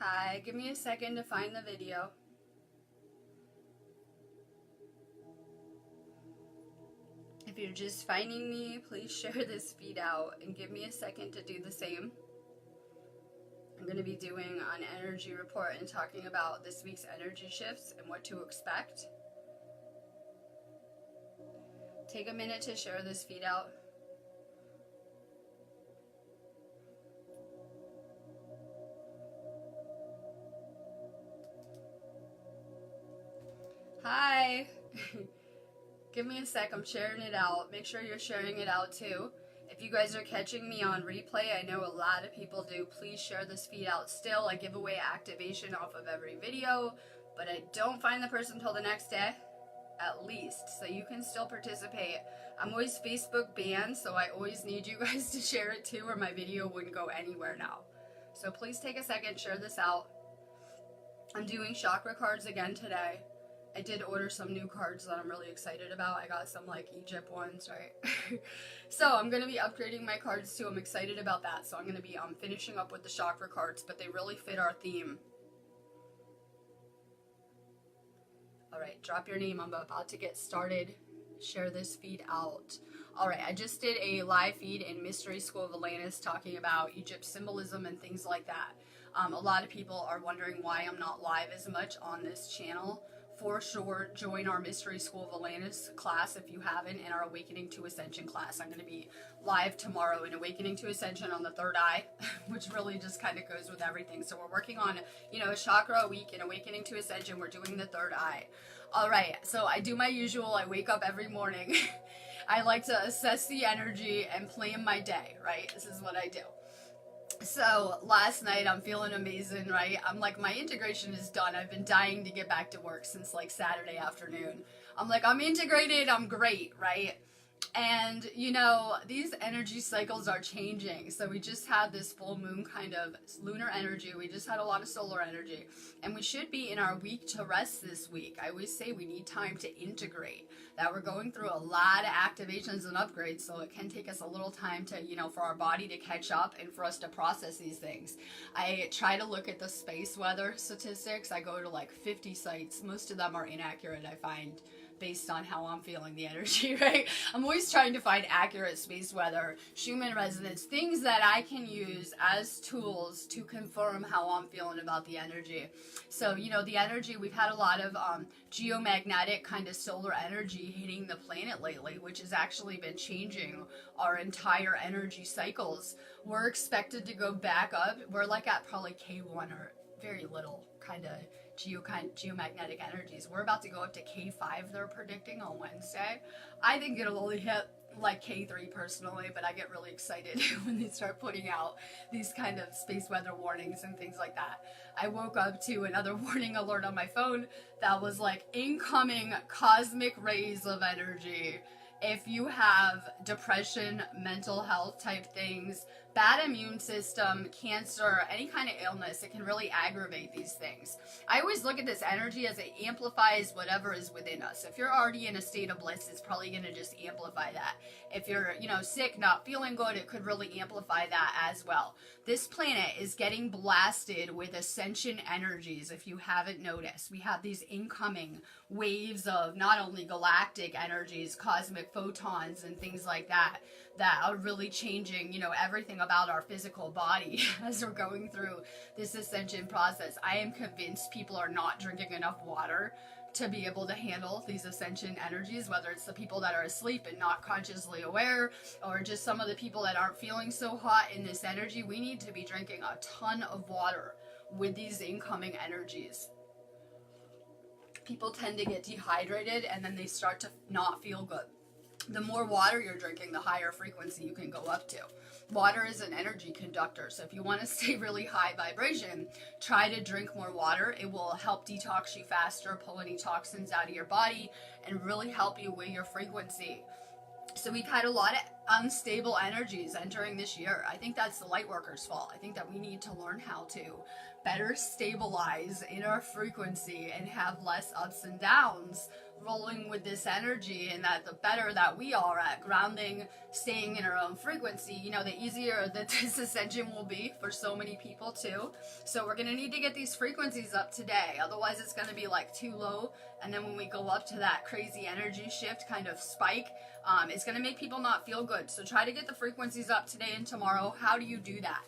Hi, give me a second to find the video. If you're just finding me, please share this feed out and give me a second to do the same. I'm going to be doing an energy report and talking about this week's energy shifts and what to expect. Take a minute to share this feed out. Hi! Give me a sec, I'm sharing it out. Make sure you're sharing it out too. If you guys are catching me on replay, I know a lot of people do, please share this feed out still. I give away activation off of every video, but I don't find the person until the next day, at least, so you can still participate. I'm always Facebook banned, so I always need you guys to share it too, or my video wouldn't go anywhere now. So please take a second, share this out. I'm doing chakra cards again today. I did order some new cards that I'm really excited about. I got some like Egypt ones, right? So I'm going to be upgrading my cards too. I'm excited about that. So I'm going to be finishing up with the chakra cards, but they really fit our theme. Alright, drop your name. I'm about to get started. Share this feed out. Alright, I just did a live feed in Mystery School of Atlantis talking about Egypt symbolism and things like that. A lot of people are wondering why I'm not live as much on this channel. For sure, join our Mystery School of Atlantis class if you haven't, and our Awakening to Ascension class. I'm going to be live tomorrow in Awakening to Ascension on the third eye, which really just kind of goes with everything. So we're working on, a chakra a week in Awakening to Ascension. We're doing the third eye. All right, so I do my usual. I wake up every morning. I like to assess the energy and plan my day, right? This is what I do. So last night I'm feeling amazing, right? I'm like, my integration is done. I've been dying to get back to work since like Saturday afternoon. I'm like, I'm integrated, I'm great, right? And these energy cycles are changing. So we just had this full moon kind of lunar energy. We just had a lot of solar energy, and we should be in our week to rest this week. I always say we need time to integrate, that we're going through a lot of activations and upgrades. So it can take us a little time to, for our body to catch up and for us to process these things. I try to look at the space weather statistics. I go to like 50 sites. Most of them are inaccurate, I find, based on how I'm feeling the energy, right? I'm always trying to find accurate space weather, Schumann resonance, things that I can use as tools to confirm how I'm feeling about the energy. So, the energy, we've had a lot of geomagnetic kind of solar energy hitting the planet lately, which has actually been changing our entire energy cycles. We're expected to go back up. We're like at probably K1 or very little kind of geomagnetic energies. We're about to go up to K5, they're predicting, on Wednesday. I think it'll only hit like K3 personally, but I get really excited when they start putting out these kind of space weather warnings and things like that. I woke up to another warning alert on my phone that was like, incoming cosmic rays of energy. If you have depression, mental health type things, bad immune system, cancer, any kind of illness, it can really aggravate these things. I always look at this energy as it amplifies whatever is within us. If you're already in a state of bliss, it's probably going to just amplify that. If you're, sick, not feeling good, it could really amplify that as well. This planet is getting blasted with ascension energies, if you haven't noticed. We have these incoming waves of not only galactic energies, cosmic photons and things like that are really changing, everything about our physical body as we're going through this ascension process. I am convinced people are not drinking enough water to be able to handle these ascension energies, whether it's the people that are asleep and not consciously aware, or just some of the people that aren't feeling so hot in this energy. We need to be drinking a ton of water with these incoming energies. People tend to get dehydrated and then they start to not feel good. The more water you're drinking, the higher frequency you can go up to. Water is an energy conductor, so if you want to stay really high vibration, try to drink more water. It will help detox you faster, pull any toxins out of your body, and really help you with your frequency. So we've had a lot unstable energies entering this year. I think that's the light workers' fault. I think that we need to learn how to better stabilize in our frequency and have less ups and downs rolling with this energy, and that the better that we are at grounding, staying in our own frequency, you know, the easier that this ascension will be for so many people too. So we're going to need to get these frequencies up today, otherwise it's going to be like too low, and then when we go up to that crazy energy shift kind of spike, it's going to make people not feel good. So try to get the frequencies up today and tomorrow. How do you do that?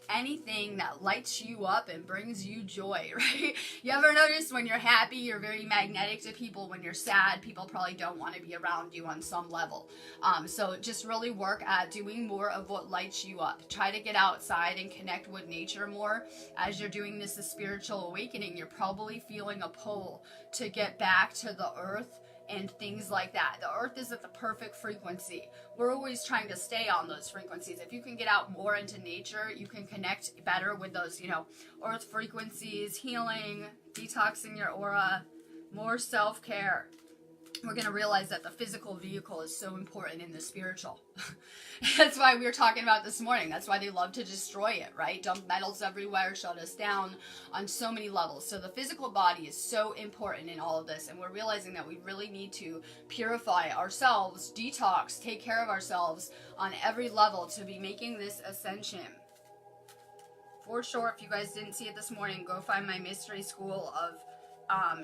Anything that lights you up and brings you joy, right? You ever notice when you're happy, you're very magnetic to people. When you're sad, people probably don't want to be around you on some level. So just really work at doing more of what lights you up. Try to get outside and connect with nature more. As you're doing this spiritual awakening, you're probably feeling a pull to get back to the earth and things like that. The earth is at the perfect frequency. We're always trying to stay on those frequencies. If you can get out more into nature, you can connect better with those, you know, earth frequencies, healing, detoxing your aura, more self-care. We're going to realize that the physical vehicle is so important in the spiritual. That's why we were talking about this morning. That's why they love to destroy it, right? Dump metals everywhere, shut us down on so many levels. So the physical body is so important in all of this. And we're realizing that we really need to purify ourselves, detox, take care of ourselves on every level to be making this ascension. For sure, if you guys didn't see it this morning, go find my Mystery School of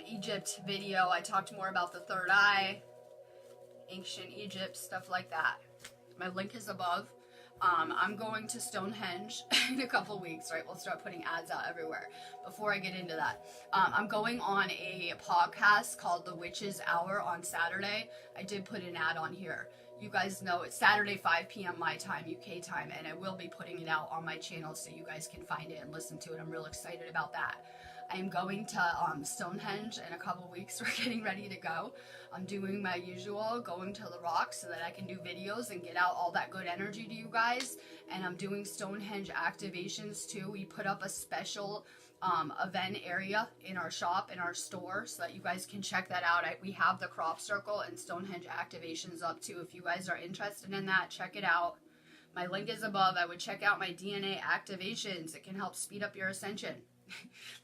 Egypt video. I talked more about the third eye, ancient Egypt, stuff like that. My link is above. I'm going to Stonehenge in a couple weeks, right? We'll start putting ads out everywhere. Before I get into that, I'm going on a podcast called The Witch's Hour on Saturday. I did put an ad on here. You guys know it's Saturday, 5 p.m. my time, UK time, and I will be putting it out on my channel so you guys can find it and listen to it. I'm real excited about that. I am going to Stonehenge in a couple weeks. We're getting ready to go. I'm doing my usual, going to the rocks so that I can do videos and get out all that good energy to you guys. And I'm doing Stonehenge activations too. We put up a special event area in our shop, in our store, so that you guys can check that out. We have the crop circle and Stonehenge activations up too. If you guys are interested in that, check it out. My link is above. I would check out my DNA activations. It can help speed up your ascension.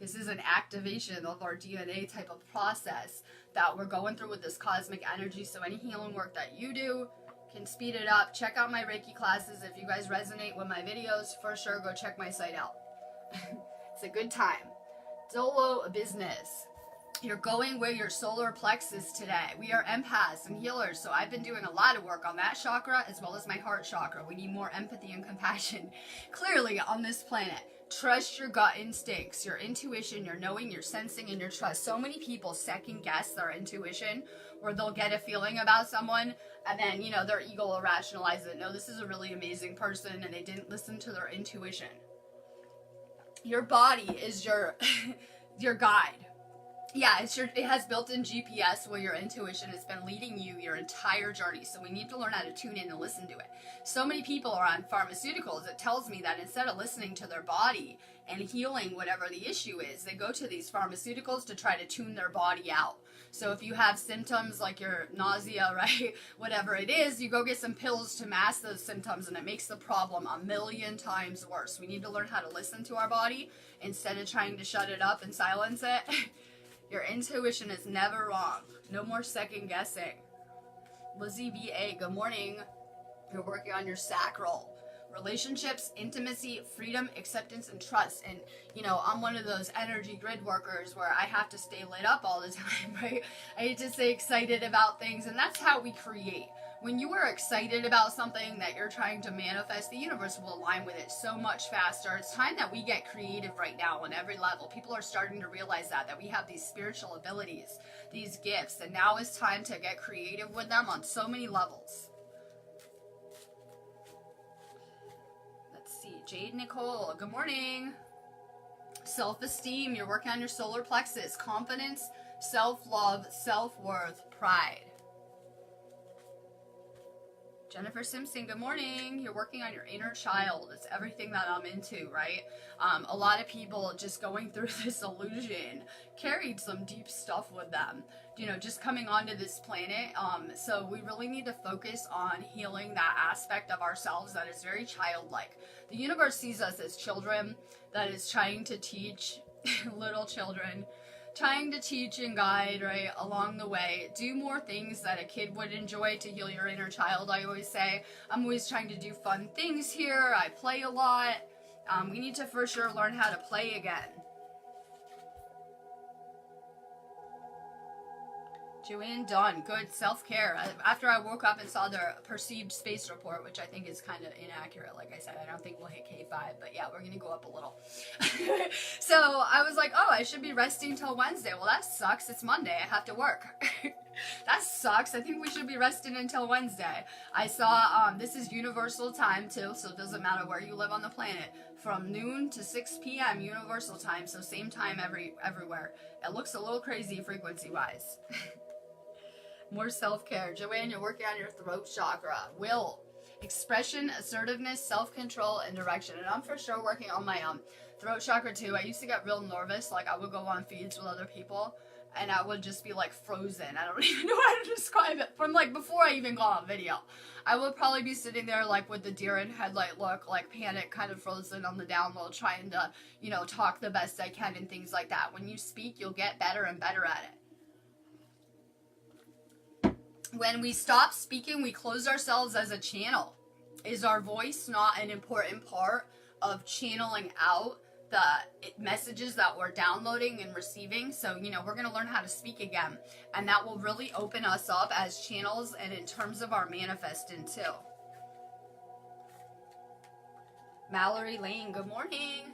This is an activation of our DNA type of process that we're going through with this cosmic energy. So any healing work that you do can speed it up. Check out my Reiki classes. If you guys resonate with my videos, for sure, go check my site out. It's a good time. Solo business. You're going where your solar plexus today. We are empaths and healers, so I've been doing a lot of work on that chakra as well as my heart chakra. We need more empathy and compassion clearly on this planet. Trust your gut instincts, your intuition, your knowing, your sensing, and your trust. So many people second guess their intuition, where they'll get a feeling about someone and then, you know, their ego will rationalize it. No, this is a really amazing person and they didn't listen to their intuition. Your body is your your guide. Yeah, it has built-in GPS where your intuition has been leading you your entire journey. So we need to learn how to tune in and listen to it. So many people are on pharmaceuticals. It tells me that instead of listening to their body and healing whatever the issue is, they go to these pharmaceuticals to try to tune their body out. So if you have symptoms like your nausea, right, whatever it is, you go get some pills to mask those symptoms, and it makes the problem a million times worse. We need to learn how to listen to our body instead of trying to shut it up and silence it. Your intuition is never wrong. No more second guessing. Lizzie B.A., good morning. You're working on your sacral. Relationships, intimacy, freedom, acceptance, and trust. And, you know, I'm one of those energy grid workers where I have to stay lit up all the time, right? I hate to say excited about things, and that's how we create. When you are excited about something that you're trying to manifest, the universe will align with it so much faster. It's time that we get creative right now on every level. People are starting to realize that we have these spiritual abilities, these gifts, and now is time to get creative with them on so many levels. Let's see, Jade Nicole, good morning. Self-esteem, you're working on your solar plexus. Confidence, self-love, self-worth, pride. Jennifer Simpson, good morning. You're working on your inner child. It's everything that I'm into, right? A lot of people just going through this illusion carried some deep stuff with them, you know, just coming onto this planet. So we really need to focus on healing that aspect of ourselves that is very childlike. The universe sees us as children that is trying to teach little children, trying to teach and guide, right, along the way. Do more things that a kid would enjoy to heal your inner child, I always say. I'm always trying to do fun things here. I play a lot. We need to for sure learn how to play again. Joanne Dunn, good self-care. After I woke up and saw the perceived space report, which I think is kind of inaccurate, like I said, I don't think we'll hit K5, but yeah, we're going to go up a little. So I was like, oh, I should be resting till Wednesday. Well, that sucks. It's Monday. I have to work. That sucks. I think we should be resting until Wednesday. I saw, this is universal time too, so it doesn't matter where you live on the planet. From noon to 6 p.m. universal time, so same time everywhere. It looks a little crazy frequency-wise. More self-care. Joanne, you're working on your throat chakra. Will, expression, assertiveness, self-control, and direction. And I'm for sure working on my throat chakra too. I used to get real nervous. Like I would go on feeds with other people and I would just be like frozen. I don't even know how to describe it. From like before I even got on video. I would probably be sitting there like with the deer in headlight look, like panic, kind of frozen on the down low, trying to, you know, talk the best I can and things like that. When you speak, you'll get better and better at it. When we stop speaking, we close ourselves as a channel. Is our voice not an important part of channeling out the messages that we're downloading and receiving? So, you know, we're going to learn how to speak again. And that will really open us up as channels and in terms of our manifesting too. Mallory Lane, good morning.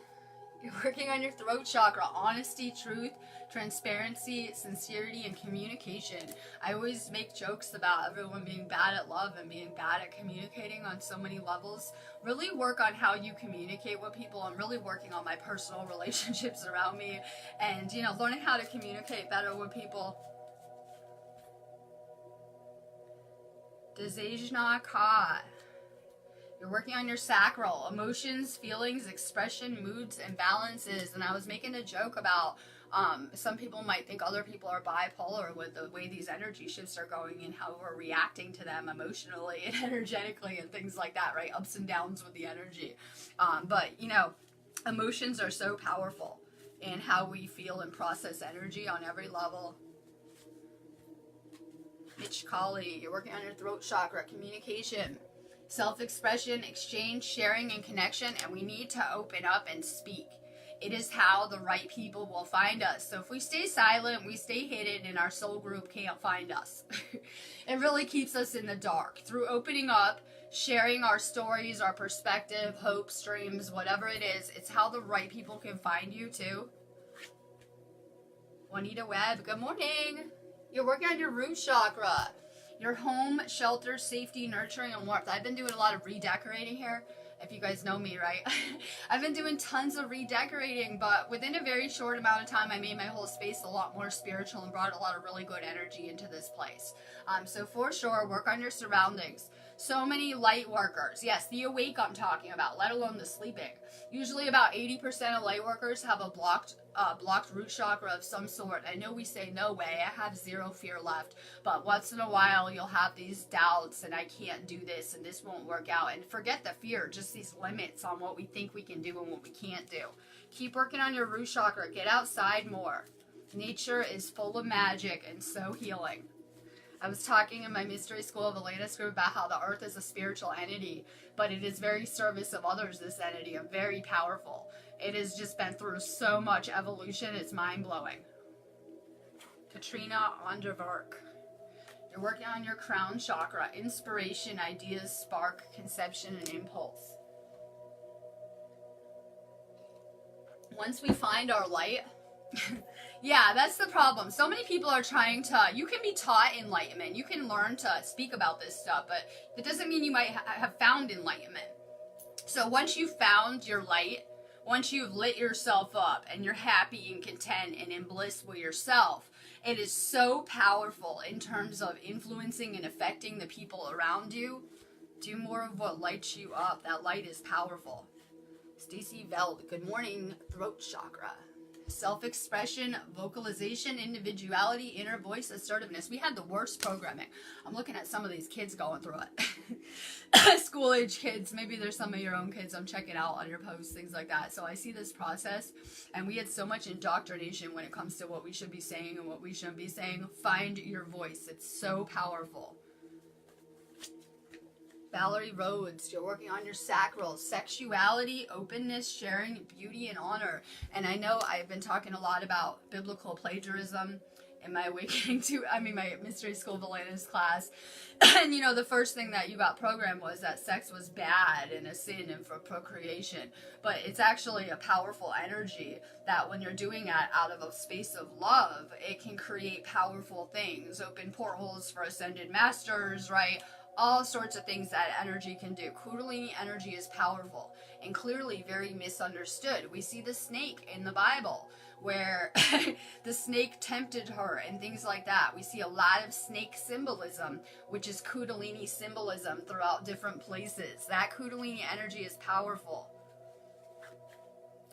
You're working on your throat chakra. Honesty, truth, transparency, sincerity, and communication. I always make jokes about everyone being bad at love and being bad at communicating on so many levels. Really work on how you communicate with people. I'm really working on my personal relationships around me and, you know, learning how to communicate better with people. Desajna Ka. You're working on your sacral, emotions, feelings, expression, moods, and balances. And I was making a joke about some people might think other people are bipolar with the way these energy shifts are going and how we're reacting to them emotionally and energetically and things like that, right? Ups and downs with the energy. But, you know, emotions are so powerful in how we feel and process energy on every level. Mitch Colley, you're working on your throat chakra, communication, self-expression, exchange, sharing, and connection, and we need to open up and speak. It is how the right people will find us. So if we stay silent, we stay hidden, and our soul group can't find us. It really keeps us in the dark. Through opening up, sharing our stories, our perspective, hopes, dreams, whatever it is, it's how the right people can find you too. Juanita Webb, good morning. You're working on your root chakra. Your home, shelter, safety, nurturing, and warmth. I've been doing a lot of redecorating here. If you guys know me, right? I've been doing tons of redecorating, but within a very short amount of time, I made my whole space a lot more spiritual and brought a lot of really good energy into this place. So for sure, work on your surroundings. So many light workers. Yes, the awake I'm talking about, let alone the sleeping. Usually about 80% of light workers have a blocked root chakra of some sort. I know we say, no way, I have zero fear left. But once in a while, you'll have these doubts and I can't do this and this won't work out. And forget the fear, just these limits on what we think we can do and what we can't do. Keep working on your root chakra. Get outside more. Nature is full of magic and so healing. I was talking in my Mystery School of Atlantis group about how the earth is a spiritual entity, but it is very service of others, this entity, and very powerful. It has just been through so much evolution, it's mind-blowing. Katrina Onderwerk. You're working on your crown chakra, inspiration, ideas, spark, conception, and impulse. Once we find our light, yeah, that's the problem. So many people are trying to, you can be taught enlightenment. You can learn to speak about this stuff, but it doesn't mean you might have found enlightenment. So once you've found your light, once you've lit yourself up and you're happy and content and in bliss with yourself, it is so powerful in terms of influencing and affecting the people around you Do more of what lights you up. That light is powerful. Stacy Veld, good morning. Throat chakra. Self-expression, vocalization, individuality, inner voice, assertiveness. We had the worst programming. I'm looking at some of these kids going through it. School-age kids. Maybe there's some of your own kids. I'm checking out on your posts, things like that. So I see this process, and we had so much indoctrination when it comes to what we should be saying and what we shouldn't be saying. Find your voice. It's so powerful. Valerie Rhodes, you're working on your sacral, sexuality, openness, sharing, beauty, and honor. And I know I've been talking a lot about biblical plagiarism in my my Mystery School of Atlantis class. And you know, the first thing that you got programmed was that sex was bad and a sin and for procreation. But it's actually a powerful energy that when you're doing that out of a space of love, it can create powerful things, open portholes for ascended masters, right? All sorts of things that energy can do. Kundalini energy is powerful and clearly very misunderstood. We see the snake in the Bible where the snake tempted her and things like that. We see a lot of snake symbolism, which is Kundalini symbolism throughout different places. That Kundalini energy is powerful.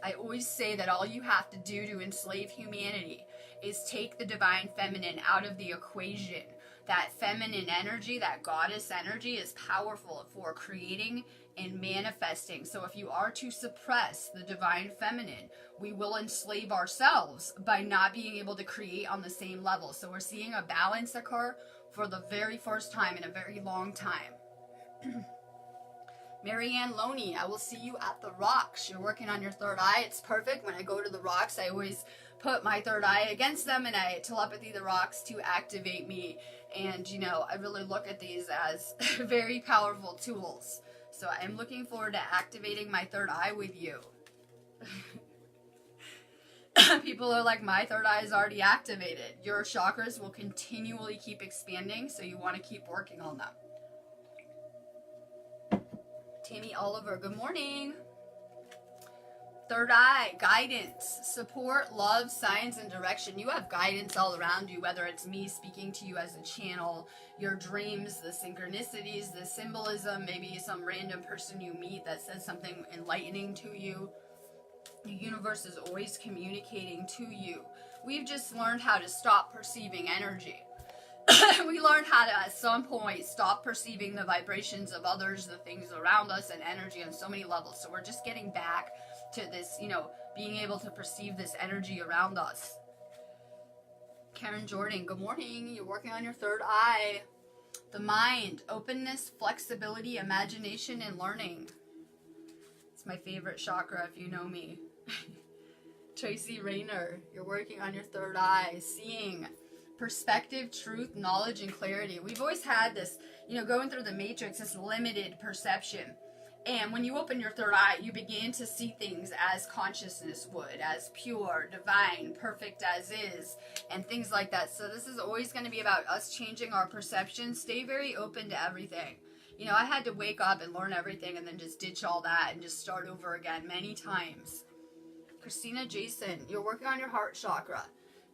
I always say that all you have to do to enslave humanity is take the divine feminine out of the equation. That feminine energy, that goddess energy is powerful for creating and manifesting. So if you are to suppress the divine feminine, we will enslave ourselves by not being able to create on the same level. So we're seeing a balance occur for the very first time in a very long time. Marianne Loney, I will see you at the rocks. You're working on your third eye. It's perfect. When I go to the rocks, I always put my third eye against them and I telepathy the rocks to activate me. And, you know, I really look at these as very powerful tools. So I'm looking forward to activating my third eye with you. People are like, my third eye is already activated. Your chakras will continually keep expanding, so you want to keep working on them. Tammy Oliver, good morning. Third eye, guidance, support, love, signs, and direction. You have guidance all around you, whether it's me speaking to you as a channel, your dreams, the synchronicities, the symbolism, maybe some random person you meet that says something enlightening to you. The universe is always communicating to you. We've just learned how to stop perceiving energy. We learned how to, at some point, stop perceiving the vibrations of others, the things around us, and energy on so many levels. So we're just getting back to this, you know, being able to perceive this energy around us. Karen Jordan, good morning. You're working on your third eye. The mind, openness, flexibility, imagination, and learning. It's my favorite chakra if you know me. Tracy Rayner, you're working on your third eye. Seeing, perspective, truth, knowledge, and clarity. We've always had this, you know, going through the matrix, this limited perception. And when you open your third eye, you begin to see things as consciousness would, as pure, divine, perfect as is, and things like that. So this is always going to be about us changing our perception. Stay very open to everything. You know, I had to wake up and learn everything and then just ditch all that and just start over again many times. Christina Jason, you're working on your heart chakra.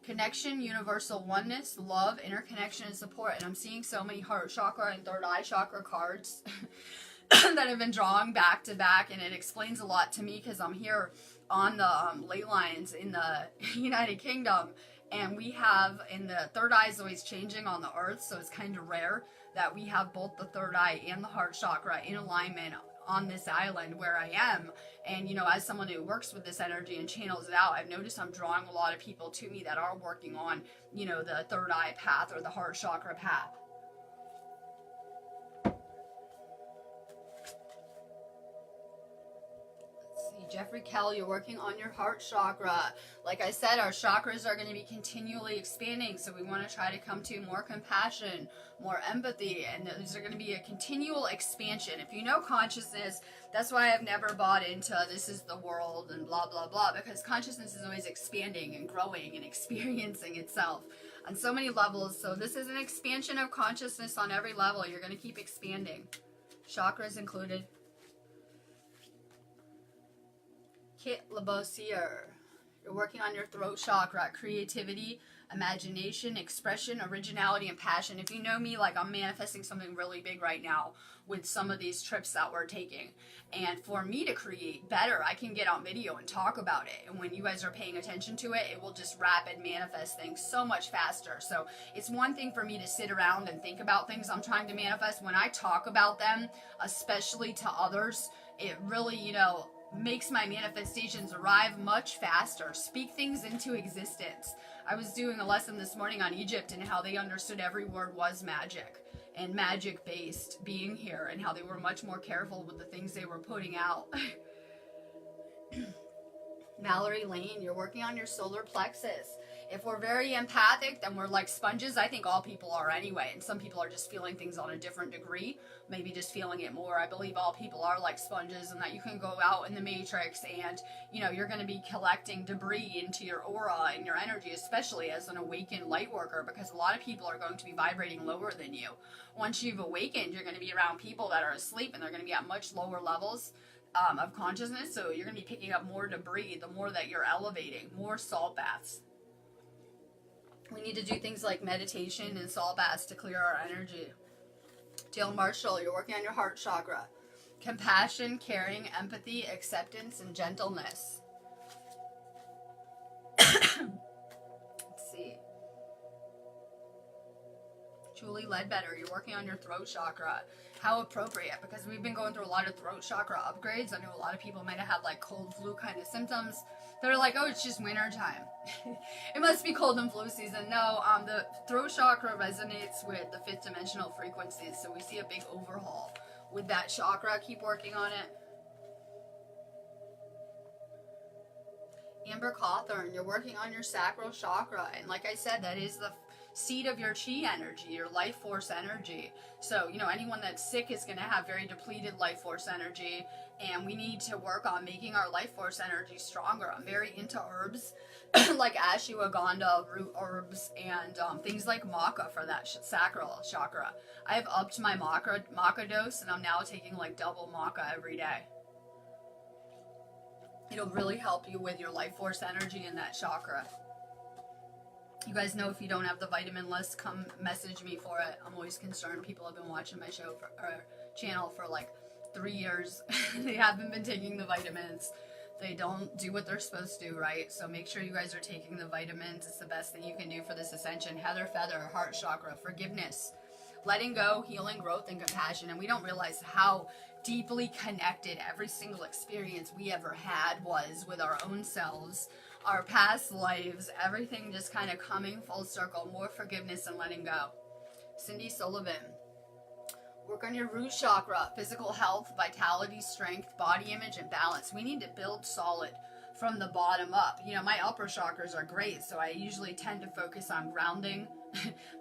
Connection, universal oneness, love, interconnection, and support. And I'm seeing so many heart chakra and third eye chakra cards that have been drawn back to back, and it explains a lot to me because I'm here on the ley lines in the United Kingdom, and we have, and the third eye is always changing on the earth, so it's kind of rare that we have both the third eye and the heart chakra in alignment on this island where I am. And you know, as someone who works with this energy and channels it out, I've noticed I'm drawing a lot of people to me that are working on, you know, the third eye path or the heart chakra path. Jeffrey Kell, you're working on your heart chakra. Like I said, our chakras are going to be continually expanding, so we want to try to come to more compassion, more empathy, and there's going to be a continual expansion. If you know consciousness, that's why I've never bought into this is the world and blah, blah, blah, because consciousness is always expanding and growing and experiencing itself on so many levels. So this is an expansion of consciousness on every level. You're going to keep expanding. Chakras included. Kit Labossiere, you're working on your throat chakra, creativity, imagination, expression, originality, and passion. If you know me, like, I'm manifesting something really big right now with some of these trips that we're taking. And for me to create better, I can get on video and talk about it. And when you guys are paying attention to it, it will just rapid manifest things so much faster. So it's one thing for me to sit around and think about things I'm trying to manifest. When I talk about them, especially to others, it really, makes my manifestations arrive much faster. Speak things into existence. I was doing a lesson this morning on Egypt and how they understood every word was magic and magic based being here, and how they were much more careful with the things they were putting out. Mallory Lane, you're working on your solar plexus. If we're very empathic, then we're like sponges. I think all people are anyway, and some people are just feeling things on a different degree, maybe just feeling it more. I believe all people are like sponges, and that you can go out in the matrix and, you're going to be collecting debris into your aura and your energy, especially as an awakened light worker, because a lot of people are going to be vibrating lower than you. Once you've awakened, you're going to be around people that are asleep, and they're going to be at much lower levels of consciousness, so you're going to be picking up more debris the more that you're elevating. More salt baths. We need to do things like meditation and salt baths to clear our energy. Dale Marshall, you're working on your heart chakra. Compassion, caring, empathy, acceptance, and gentleness. Let's see. Julie Ledbetter, you're working on your throat chakra. How appropriate, because we've been going through a lot of throat chakra upgrades. I know a lot of people might have had like cold flu kind of symptoms. They're like, oh, it's just winter time. It must be cold and flu season. No, the throat chakra resonates with the fifth dimensional frequencies, so we see a big overhaul with that chakra. Keep working on it. Amber Cawthorn, you're working on your sacral chakra, and like I said, that is the seat of your chi energy, your life force energy. So, anyone that's sick is going to have very depleted life force energy, and we need to work on making our life force energy stronger. I'm very into herbs like ashwagandha, root herbs, and things like maca for that sacral chakra. I've upped my maca dose, and I'm now taking like double maca every day. It'll really help you with your life force energy in that chakra. You guys know, if you don't have the vitamin list, come message me for it. I'm always concerned. People have been watching my channel for like 3 years. They haven't been taking the vitamins. They don't do what they're supposed to, right? So make sure you guys are taking the vitamins. It's the best thing you can do for this ascension. Heather Feather, heart chakra, forgiveness, letting go, healing, growth, and compassion. And we don't realize how deeply connected every single experience we ever had was with our own selves, our past lives, everything just kind of coming full circle. More forgiveness and letting go. Cindy Sullivan, work on your root chakra, physical health, vitality, strength, body image, and balance. We need to build solid from the bottom up. My upper chakras are great, so I usually tend to focus on grounding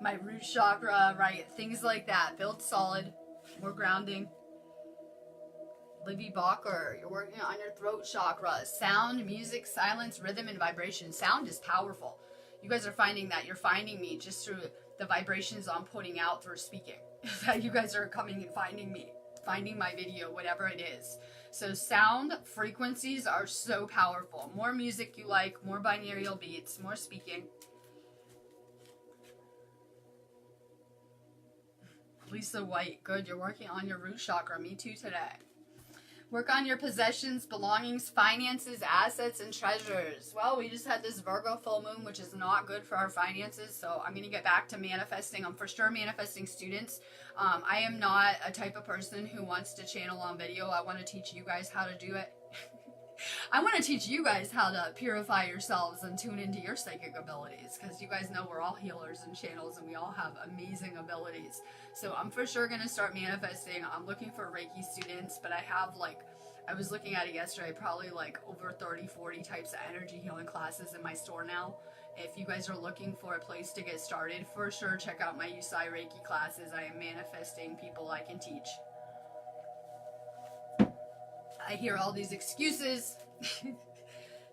my root chakra, right? Things like that. Build solid, more grounding. Livy Balker, you're working on your throat chakra. Sound, music, silence, rhythm, and vibration. Sound is powerful. You guys are finding that. You're finding me just through the vibrations I'm putting out through speaking. That you guys are coming and finding me, finding my video, whatever it is. So sound frequencies are so powerful. More music you like, more binaural beats, more speaking. Lisa White, good. You're working on your root chakra. Me too today. Work on your possessions, belongings, finances, assets, and treasures. Well, we just had this Virgo full moon, which is not good for our finances, so I'm going to get back to manifesting. I'm for sure manifesting students. I am not a type of person who wants to channel on video. I want to teach you guys how to do it. I want to teach you guys how to purify yourselves and tune into your psychic abilities, because you guys know we're all healers and channels, and we all have amazing abilities. So I'm for sure going to start manifesting. I'm looking for Reiki students, but I have I was looking at it yesterday, probably like over 30, 40 types of energy healing classes in my store now. If you guys are looking for a place to get started, for sure check out my Yusai Reiki classes. I am manifesting people I can teach. I hear all these excuses.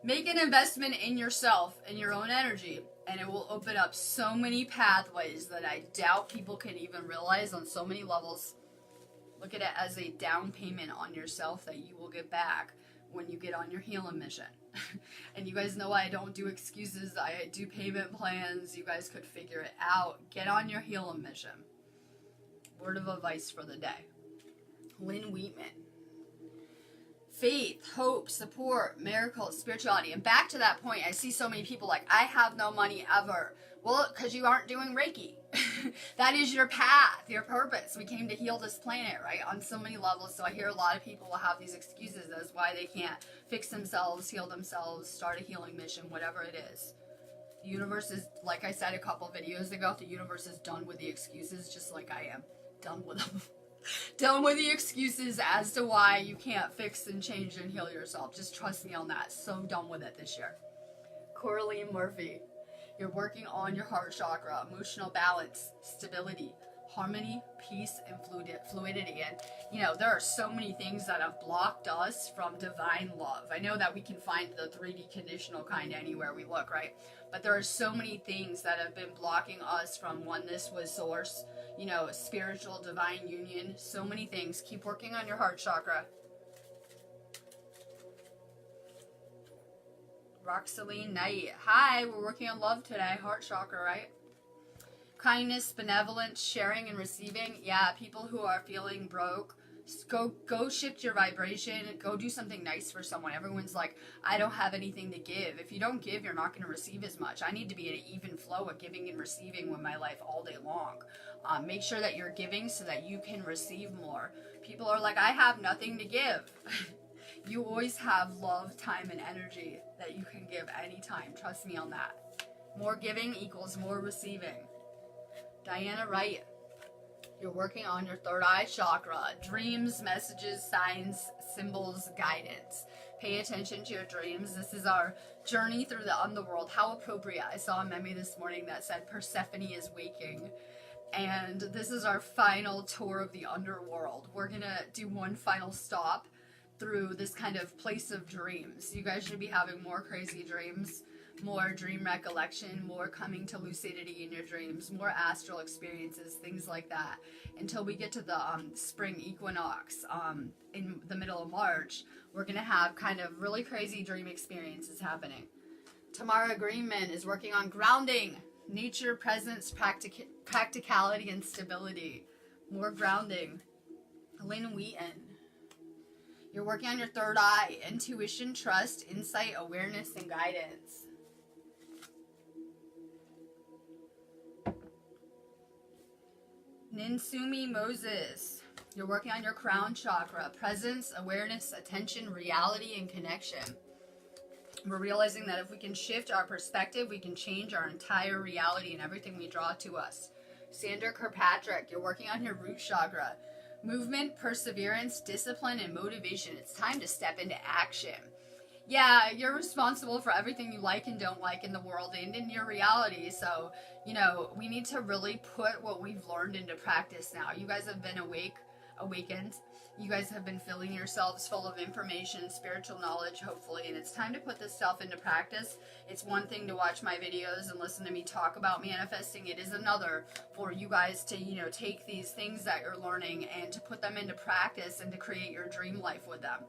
Make an investment in yourself and your own energy, and it will open up so many pathways that I doubt people can even realize on so many levels. Look at it as a down payment on yourself that you will get back when you get on your healing mission. And you guys know I don't do excuses. I do payment plans. You guys could figure it out. Get on your healing mission. Word of advice for the day. Lynn Wheatman. Faith, hope, support, miracles, spirituality. And back to that point, I see so many people like, I have no money ever. Well, because you aren't doing Reiki. That is your path, your purpose. We came to heal this planet, right? On so many levels. So I hear a lot of people will have these excuses as why they can't fix themselves, heal themselves, start a healing mission, whatever it is. The universe is, like I said a couple videos ago, the universe is done with the excuses, just like I am. Done with them. Done with the excuses as to why you can't fix and change and heal yourself. Just trust me on that. So done with it this year. Coraline Murphy. You're working on your heart chakra, emotional balance, stability, harmony, peace, and fluidity. And, you know, there are so many things that have blocked us from divine love. I know that we can find the 3D conditional kind anywhere we look, right? But there are so many things that have been blocking us from oneness with source, you know, spiritual, divine union, so many things. Keep working on your heart chakra. Roxaline Knight. Hi, we're working on love today. Heart chakra, right? Kindness, benevolence, sharing and receiving. Yeah, people who are feeling broke, go shift your vibration. Go do something nice for someone. Everyone's like, I don't have anything to give. If you don't give, you're not going to receive as much. I need to be in an even flow of giving and receiving with my life all day long. Make sure that you're giving so that you can receive more. People are like, I have nothing to give. You always have love, time, and energy that you can give anytime. Trust me on that. More giving equals more receiving. Diana Wright. You're working on your third eye chakra. Dreams, messages, signs, symbols, guidance. Pay attention to your dreams. This is our journey through the underworld. How appropriate. I saw a meme this morning that said Persephone is waking. And this is our final tour of the underworld. We're going to do one final stop through this kind of place of dreams. You guys should be having more crazy dreams, more dream recollection, more coming to lucidity in your dreams, more astral experiences, things like that. Until we get to the spring equinox in the middle of March, we're going to have kind of really crazy dream experiences happening. Tamara Greenman is working on grounding, nature, presence, practicality, and stability. More grounding. Lynn Wheaton. You're working on your third eye, intuition, trust, insight, awareness, and guidance. Ninsumi Moses. You're working on your crown chakra, presence, awareness, attention, reality, and connection. We're realizing that if we can shift our perspective, we can change our entire reality and everything we draw to us. Sandra Kirkpatrick, you're working on your root chakra. Movement, perseverance, discipline, and motivation. It's time to step into action. Yeah, you're responsible for everything you like and don't like in the world and in your reality. So, you know, we need to really put what we've learned into practice now. You guys have been awakened. You guys have been filling yourselves full of information, spiritual knowledge, hopefully, and it's time to put this stuff into practice. It's one thing to watch my videos and listen to me talk about manifesting. It is another for you guys to, you know, take these things that you're learning and to put them into practice and to create your dream life with them.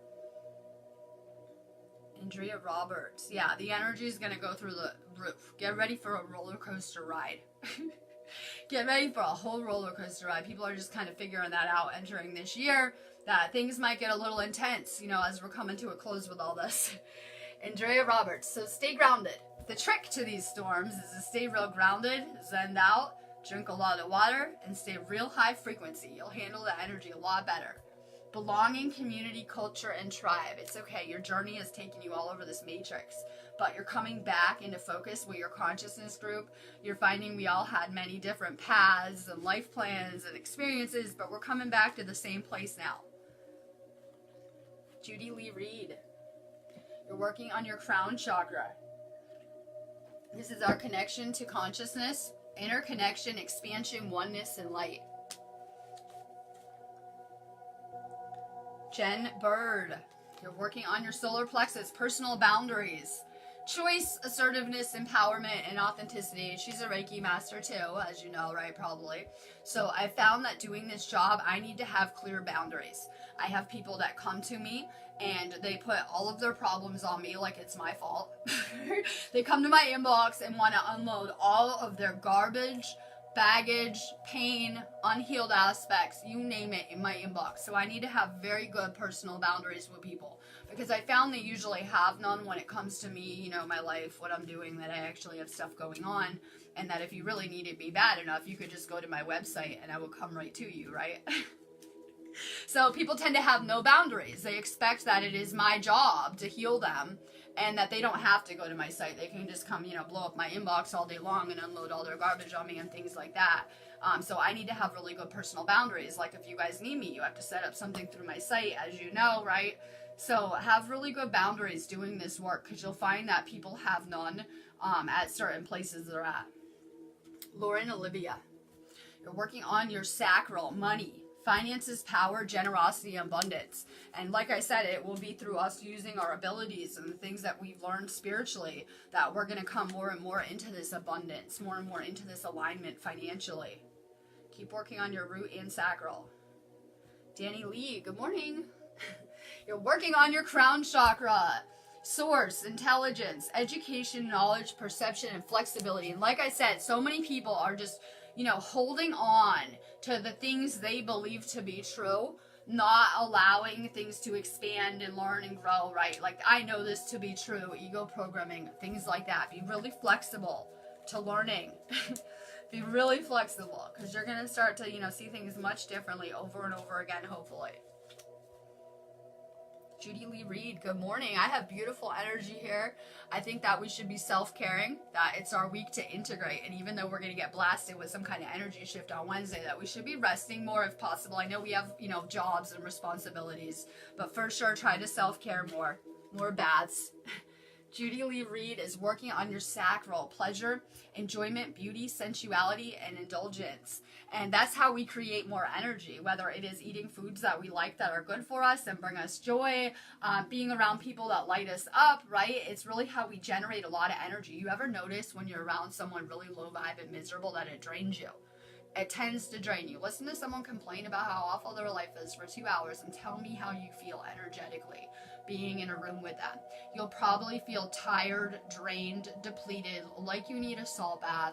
Andrea Roberts. Yeah, the energy is going to go through the roof. Get ready for a roller coaster ride. Get ready for a whole roller coaster ride. People are just kind of figuring that out entering this year, that things might get a little intense, you know, as we're coming to a close with all this. Andrea Roberts. So stay grounded. The trick to these storms is to stay real grounded, zen out, drink a lot of water, and stay real high frequency. You'll handle the energy a lot better. Belonging, community, culture, and tribe. It's okay. Your journey has taken you all over this matrix, but you're coming back into focus with your consciousness group. You're finding we all had many different paths and life plans and experiences, but we're coming back to the same place now. Judy Lee Reed. You're working on your crown chakra. This is our connection to consciousness, interconnection, expansion, oneness, and light. Jen Bird, you're working on your solar plexus, personal boundaries, choice, assertiveness, empowerment, and authenticity. She's a Reiki master too, as you know, right? Probably. So I found that doing this job, I need to have clear boundaries. I have people that come to me and they put all of their problems on me like it's my fault. They come to my inbox and want to unload all of their garbage, baggage, pain, unhealed aspects, you name it, in my inbox. So I need to have very good personal boundaries with people, because I found they usually have none when it comes to me, you know, my life, what I'm doing, that I actually have stuff going on, and that if you really needed me bad enough, you could just go to my website and I will come right to you, right? So people tend to have no boundaries. They expect that it is my job to heal them, and that they don't have to go to my site. They can just come, you know, blow up my inbox all day long and unload all their garbage on me and things like that. So I need to have really good personal boundaries. Like, if you guys need me, you have to set up something through my site, as you know, right? So have really good boundaries doing this work, because you'll find that people have none at certain places they're at. Lauren Olivia, you're working on your sacral, money, finances, power, generosity, and abundance. And like I said, it will be through us using our abilities and the things that we've learned spiritually that we're going to come more and more into this abundance, more and more into this alignment financially. Keep working on your root and sacral. Danny Lee, good morning. You're working on your crown chakra. Source, intelligence, education, knowledge, perception, and flexibility. And like I said, so many people are just, you know, holding on to the things they believe to be true, not allowing things to expand and learn and grow, right? Like, I know this to be true, ego programming, things like that. Be really flexible to learning. Be really flexible, because you're going to start to, you know, see things much differently over and over again, hopefully. Judy Lee Reed, good morning. I have beautiful energy here. I think that we should be self-caring, that it's our week to integrate, and even though we're going to get blasted with some kind of energy shift on Wednesday, that we should be resting more if possible. I know we have, you know, jobs and responsibilities, but for sure try to self-care more baths. Judy Lee Reed is working on your sacral, pleasure, enjoyment, beauty, sensuality, and indulgence. And that's how we create more energy, whether it is eating foods that we like that are good for us and bring us joy, being around people that light us up, right? It's really how we generate a lot of energy. You ever notice when you're around someone really low vibe and miserable that it drains you? It tends to drain you. Listen to someone complain about how awful their life is for 2 hours and tell me how you feel energetically being in a room with them. You'll probably feel tired, drained, depleted, like you need a salt bath.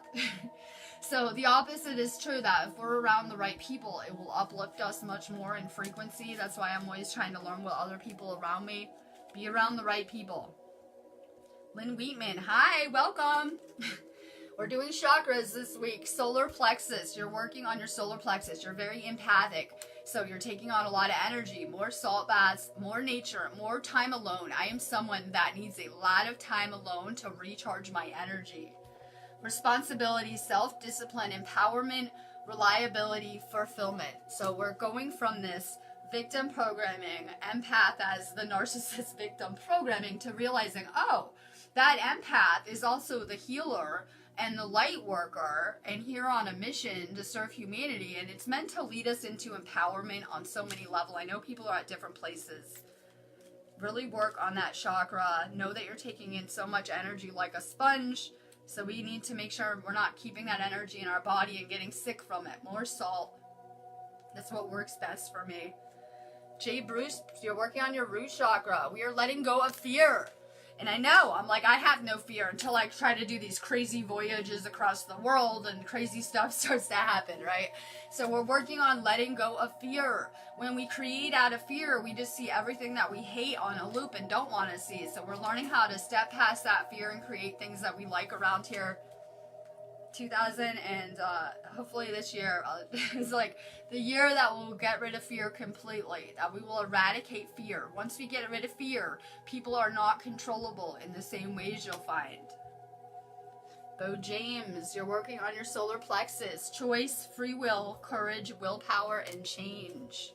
So the opposite is true, that if we're around the right people, it will uplift us much more in frequency. That's why I'm always trying to learn with other people around me. Be around the right people. Lynn Wheatman, hi, welcome. We're doing chakras this week. Solar plexus. You're working on your solar plexus. You're very empathic. So you're taking on a lot of energy, more salt baths, more nature, more time alone. I am someone that needs a lot of time alone to recharge my energy. Responsibility, self-discipline, empowerment, reliability, fulfillment. So we're going from this victim programming, empath as the narcissist victim programming, to realizing, oh, that empath is also the healer and the light worker, and here on a mission to serve humanity, and it's meant to lead us into empowerment on so many levels. I know people are at different places. Really work on that chakra. Know that you're taking in so much energy like a sponge, so we need to make sure we're not keeping that energy in our body and getting sick from it. More salt. That's what works best for me. Jay Bruce, you're working on your root chakra. We are letting go of fear. And I know, I'm like, I have no fear until I try to do these crazy voyages across the world and crazy stuff starts to happen, right? So we're working on letting go of fear. When we create out of fear, we just see everything that we hate on a loop and don't want to see. So we're learning how to step past that fear and create things that we like around here. 2000 and hopefully this year is like the year that we'll get rid of fear completely, that we will eradicate fear. Once we get rid of fear, people are not controllable in the same ways, you'll find. Bo James, you're working on your solar plexus, choice, free will, courage, willpower, and change.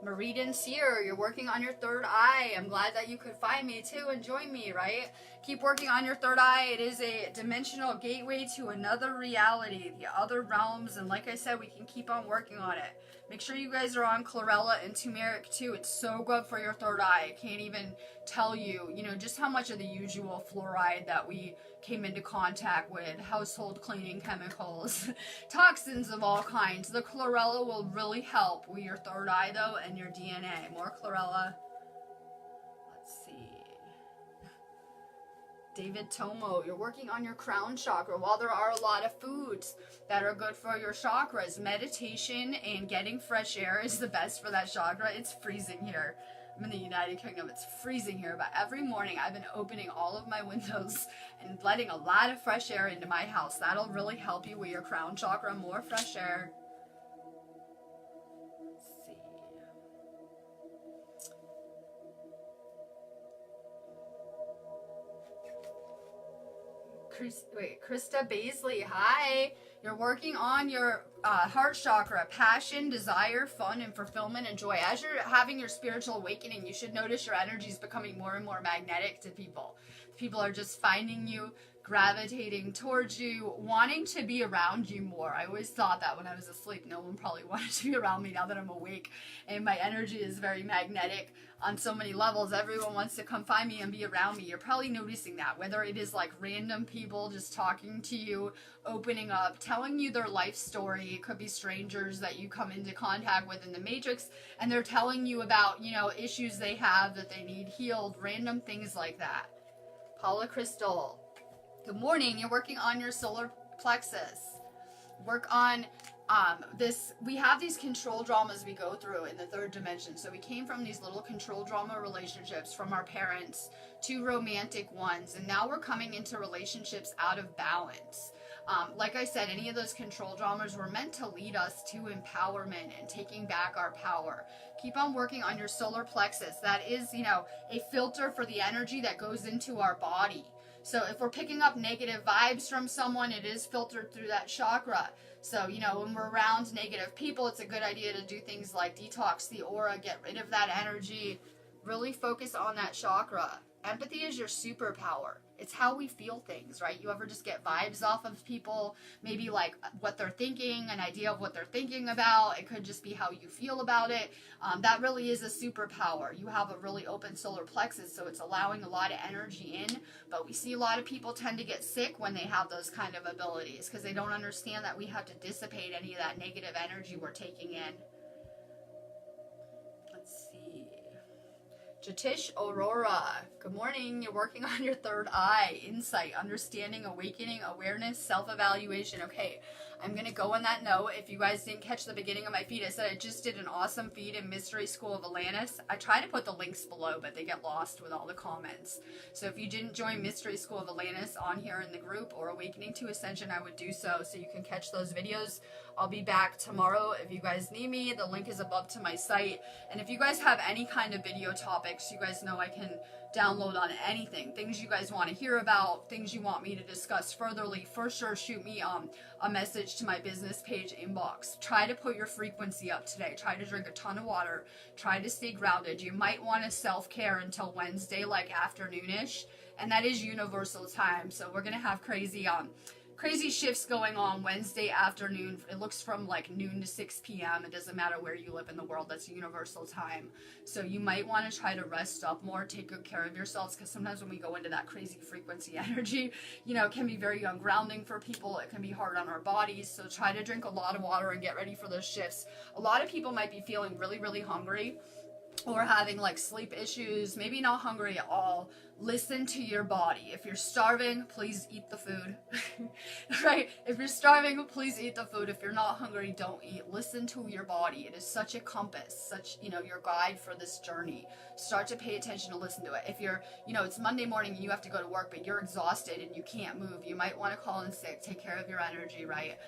Marie Sear, you're working on your third eye. I'm glad that you could find me too and join me, right? Keep working on your third eye. It is a dimensional gateway to another reality, the other realms. And like I said, we can keep on working on it. Make sure you guys are on chlorella and turmeric too. It's so good for your third eye. I can't even tell you, just how much of the usual fluoride that we came into contact with, household cleaning chemicals, toxins of all kinds. The chlorella will really help with your third eye though and your DNA. More chlorella. Let's see. David Tomo, you're working on your crown chakra. While there are a lot of foods that are good for your chakras, meditation and getting fresh air is the best for that chakra. It's freezing here. I'm in the United Kingdom. It's freezing here, but every morning I've been opening all of my windows and letting a lot of fresh air into my house. That'll really help you with your crown chakra. More fresh air. Krista Baisley, hi. You're working on your heart chakra, passion, desire, fun, and fulfillment and joy. As you're having your spiritual awakening, you should notice your energy is becoming more and more magnetic to people. People are just finding you, gravitating towards you, wanting to be around you more. I always thought that when I was asleep, no one probably wanted to be around me. Now that I'm awake and my energy is very magnetic on so many levels, everyone wants to come find me and be around me. You're probably noticing that, whether it is like random people just talking to you, opening up, telling you their life story. It could be strangers that you come into contact with in the matrix and they're telling you about, issues they have that they need healed, random things like that. Paula Crystal, good morning. You're working on your solar plexus. Work on this. We have these control dramas we go through in the third dimension. So we came from these little control drama relationships from our parents to romantic ones. And now we're coming into relationships out of balance. Like I said, any of those control dramas were meant to lead us to empowerment and taking back our power. Keep on working on your solar plexus. That is, a filter for the energy that goes into our body. So if we're picking up negative vibes from someone, it is filtered through that chakra. So, when we're around negative people, it's a good idea to do things like detox the aura, get rid of that energy, really focus on that chakra. Empathy is your superpower. It's how we feel things, right? You ever just get vibes off of people, maybe like what they're thinking, an idea of what they're thinking about. It could just be how you feel about it. That really is a superpower. You have a really open solar plexus, so it's allowing a lot of energy in. But we see a lot of people tend to get sick when they have those kind of abilities because they don't understand that we have to dissipate any of that negative energy we're taking in. Let's see. Jatish Aurora, good morning. You're working on your third eye, insight, understanding, awakening, awareness, self-evaluation. Okay, I'm going to go on that note. If you guys didn't catch the beginning of my feed, I said I just did an awesome feed in Mystery School of Atlantis. I try to put the links below, but they get lost with all the comments. So if you didn't join Mystery School of Atlantis on here in the group or Awakening to Ascension, I would do so you can catch those videos. I'll be back tomorrow if you guys need me. The link is above to my site. And if you guys have any kind of video topics, you guys know I can download on anything. Things you guys want to hear about, things you want me to discuss furtherly, for sure shoot me a message to my business page inbox. Try to put your frequency up today. Try to drink a ton of water. Try to stay grounded. You might want to self-care until Wednesday, like afternoonish. And that is universal time. So we're going to have crazy shifts going on Wednesday afternoon. It looks from like noon to 6 p.m. It doesn't matter where you live in the world. That's universal time. So you might want to try to rest up more, take good care of yourselves, because sometimes when we go into that crazy frequency energy, it can be very ungrounding for people. It can be hard on our bodies. So try to drink a lot of water and get ready for those shifts. A lot of people might be feeling really, really hungry or having like sleep issues, maybe not hungry at all. Listen to your body. If you're starving, please eat the food. Right? If you're starving, please eat the food. If you're not hungry, don't eat. Listen to your body. It is such a compass, such, your guide for this journey. Start to pay attention to listen to it. If you're, it's Monday morning and you have to go to work, but you're exhausted and you can't move, you might want to call in sick, take care of your energy, right?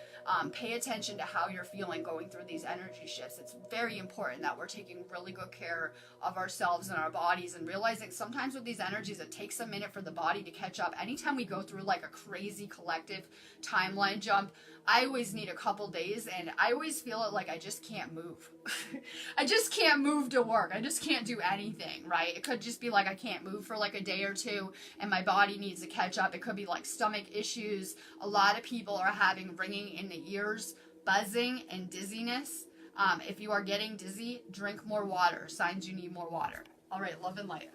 Pay attention to how you're feeling going through these energy shifts. It's very important that we're taking really good care of ourselves and our bodies and realizing sometimes with these energies, it takes a minute for the body to catch up. Anytime we go through like a crazy collective timeline jump, I always need a couple days and I always feel it like I just can't move. I just can't move to work. I just can't do anything, right? It could just be like I can't move for like a day or two and my body needs to catch up. It could be like stomach issues. A lot of people are having ringing in the ears, buzzing, and dizziness. If you are getting dizzy, drink more water. Signs you need more water. All right, love and light.